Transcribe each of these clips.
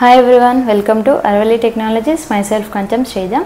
Hi everyone, welcome to Arvali Technologies. Myself Kancham Sreja.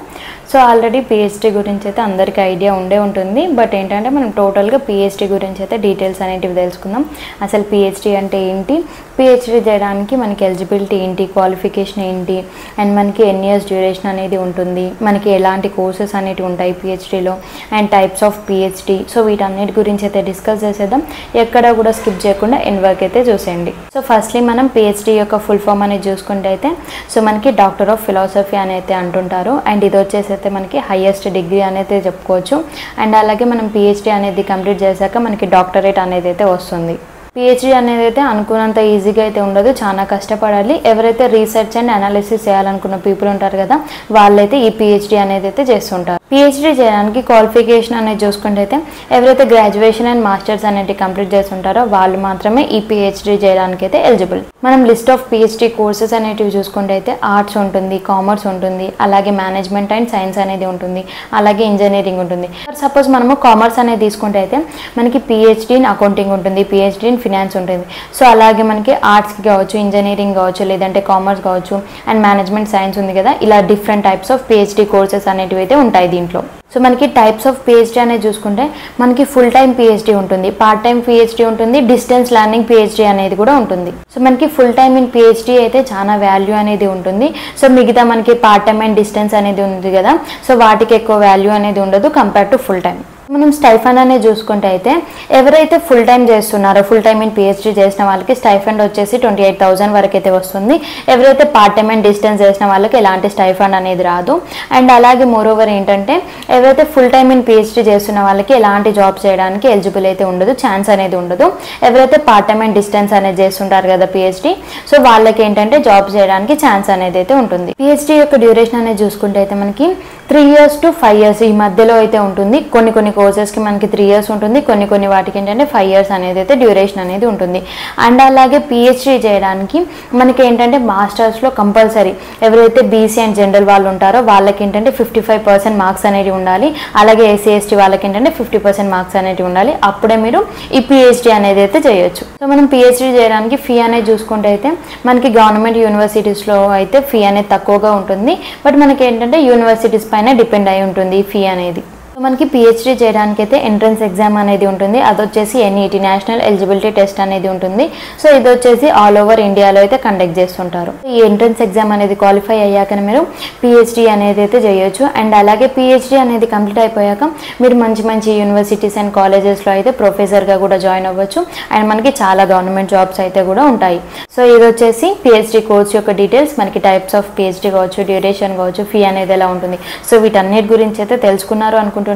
So already PhD గురించి అయితే అందరికీ idea ఉంటుంది. But ఏంటంటే మనం టోటల్గా PhD గురించి అయితే డీటెయిల్స్ అనేటివి తెలుసుకుందాం. అసలు PhD అంటే ఏంటి, PhD చేయడానికి మనకి ఎలిజిబిలిటీ ఏంటి, క్వాలిఫికేషన్ ఏంటి, అండ్ మనకి ఎన్ని ఇయర్స్ డ్యూరేషన్ అనేది ఉంటుంది, మనకి ఎలాంటి కోర్సెస్ అనేటివి ఉంటాయి PhDలో, and types of PhD. So వీటన్నిటి గురించి అయితే డిస్కస్ చేసేద్దాం. ఎక్కడ కూడా స్కిప్ చేయకుండా ఎండ్ వరకు అయితే చూసేయండి. సో ఫస్ట్లీ మనం PhD యొక్క ఫుల్ ఫామ్ అనేది చూసుకుంటే అయితే సో మనకి డాక్టర్ ఆఫ్ ఫిలాసఫీ అని అయితే అంటుంటారు. అండ్ ఇది వచ్చేసి అయితే మనకి హైయెస్ట్ డిగ్రీ అనేది చెప్పుకోవచ్చు. అండ్ అలాగే మనం PhD అనేది కంప్లీట్ చేశాక మనకి డాక్టరేట్ అనేది అయితే వస్తుంది. PhD అనేది అయితే అనుకున్నంత ఈజీగా అయితే ఉండదు, చాలా కష్టపడాలి. ఎవరైతే రీసెర్చ్ అండ్ అనాలిసిస్ చేయాలనుకున్న పీపుల్ ఉంటారు కదా, వాళ్ళైతే ఈ PhD అనేది అయితే చేస్తుంటారు. PhD చేయడానికి క్వాలిఫికేషన్ అనేది చూసుకుంటే అయితే ఎవరైతే గ్రాడ్యుయేషన్ అండ్ మాస్టర్స్ అనేది కంప్లీట్ చేస్తుంటారో వాళ్ళు మాత్రమే ఈ PhD చేయడానికి అయితే ఎలిజిబుల్. మనం లిస్ట్ ఆఫ్ PhD కోర్సెస్ అనేటివి చూసుకుంటే అయితే ఆర్ట్స్ ఉంటుంది, కామర్స్ ఉంటుంది, అలాగే మేనేజ్మెంట్ అండ్ సైన్స్ అనేది ఉంటుంది, అలాగే ఇంజనీరింగ్ ఉంటుంది. సపోజ్ మనము కామర్స్ అనేది తీసుకుంటే అయితే మనకి PhD ఇన్ అకౌంటింగ్ ఉంటుంది, PhD ఇన్ ఫినాన్స్ ఉంటుంది. సో అలాగే మనకి ఆర్ట్స్కి కావచ్చు, ఇంజనీరింగ్ కావచ్చు, లేదంటే కామర్స్ కావచ్చు, అండ్ మేనేజ్మెంట్ సైన్స్ ఉంది కదా, ఇలా different types of PhD courses అనేటివి అయితే ఉంటాయి దీంట్లో. సో మనకి టైప్స్ ఆఫ్ PhD అనేది చూసుకుంటే మనకి ఫుల్ టైం PhD ఉంటుంది, పార్ట్ టైం PhD ఉంటుంది, డిస్టెన్స్ లెర్నింగ్ PhD అనేది కూడా ఉంటుంది. సో మనకి ఫుల్ టైం ఇన్ PhD అయితే చాలా వాల్యూ అనేది ఉంటుంది. సో మిగతా మనకి పార్ట్ టైం అండ్ డిస్టెన్స్ అనేది ఉంది కదా, సో వాటికి ఎక్కువ వాల్యూ అనేది ఉండదు కంపేర్ టు ఫుల్ టైం. మనం స్టైఫండ్ అనేది చూసుకుంటే అయితే ఎవరైతే ఫుల్ టైం చేస్తున్నారో, ఫుల్ టైం ఇన్ PhD చేసిన వాళ్ళకి స్టైఫండ్ వచ్చేసి 28,000 వరకు అయితే వస్తుంది. ఎవరైతే పార్ట్ టైం అండ్ డిస్టెన్స్ చేసిన వాళ్ళకి ఎలాంటి స్టైఫండ్ అనేది రాదు. అండ్ అలాగే మోరోవర్ ఏంటంటే ఎవరైతే ఫుల్ టైం ఇన్ PhD చేస్తున్న వాళ్ళకి ఎలాంటి జాబ్ చేయడానికి ఎలిజిబుల్ అయితే ఉండదు, ఛాన్స్ అనేది ఉండదు. ఎవరైతే పార్ట్ టైం అండ్ డిస్టెన్స్ అనేది చేస్తుంటారు కదా PhD, సో వాళ్ళకి ఏంటంటే జాబ్ చేయడానికి ఛాన్స్ అనేది అయితే ఉంటుంది. PhD యొక్క డ్యూరేషన్ అనేది చూసుకుంటే అయితే మనకి 3 years to 5 years ఈ మధ్యలో అయితే ఉంటుంది. కొన్ని కోర్సెస్కి మనకి 3 years ఉంటుంది, కొన్ని వాటికి ఏంటంటే 5 years అనేది అయితే డ్యూరేషన్ అనేది ఉంటుంది. అండ్ అలాగే PhD చేయడానికి మనకి ఏంటంటే మాస్టర్స్లో కంపల్సరీ ఎవరైతే BC అండ్ జనరల్ వాళ్ళు ఉంటారో వాళ్ళకి ఏంటంటే 55% మార్క్స్ అనేవి ఉండాలి. అలాగే SC ST వాళ్ళకి ఏంటంటే 50% మార్క్స్ అనేవి ఉండాలి. అప్పుడే మీరు ఈ PhD అనేది అయితే చేయొచ్చు. సో మనం PhD చేయడానికి ఫీ అనేది చూసుకుంటే అయితే మనకి గవర్నమెంట్ యూనివర్సిటీస్లో అయితే ఫీ అనేది తక్కువగా ఉంటుంది. బట్ మనకి ఏంటంటే యూనివర్సిటీస్ పైన డిపెండ్ అయి ఉంటుంది ఈ ఫీ అనేది. మనకి PhD చేయడానికి అయితే ఎంట్రన్స్ ఎగ్జామ్ అనేది ఉంటుంది, అది వచ్చేసి NET నేషనల్ ఎలిజిబిలిటీ టెస్ట్ అనేది ఉంటుంది. సో ఇది వచ్చేసి ఆల్ ఓవర్ ఇండియాలో అయితే కండక్ట్ చేస్తుంటారు. ఈ ఎంట్రన్స్ ఎగ్జామ్ అనేది క్వాలిఫై అయ్యాకనే మీరు PhD అనేది అయితే చేయొచ్చు. అండ్ అలాగే PhD అనేది కంప్లీట్ అయిపోయాక మీరు మంచి యూనివర్సిటీస్ అండ్ కాలేజెస్లో అయితే ప్రొఫెసర్గా కూడా జాయిన్ అవ్వచ్చు. అండ్ మనకి చాలా గవర్నమెంట్ జాబ్స్ అయితే కూడా ఉంటాయి. సో ఇది వచ్చేసి PhD కోర్స్ యొక్క డీటెయిల్స్. మనకి టైప్స్ ఆఫ్ PhD కావచ్చు, డ్యూరేషన్ కావచ్చు, ఫీ అనేది ఎలా ఉంటుంది, సో వీటన్నిటి గురించి అయితే తెలుసుకున్నారు అనుకుంటున్నాను.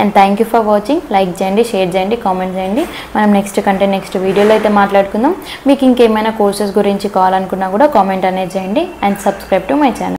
And thank you for watching. Like చేయండి, షేర్ చేయండి, కామెంట్ చేయండి. మనం నెక్స్ట్ వీడియోలో అయితే మాట్లాడుకుందాం. మీకు ఇంకేమైనా కోర్సెస్ గురించి కావాలనుకున్నా కూడా కామెంట్ అనేది చేయండి. And subscribe to my channel.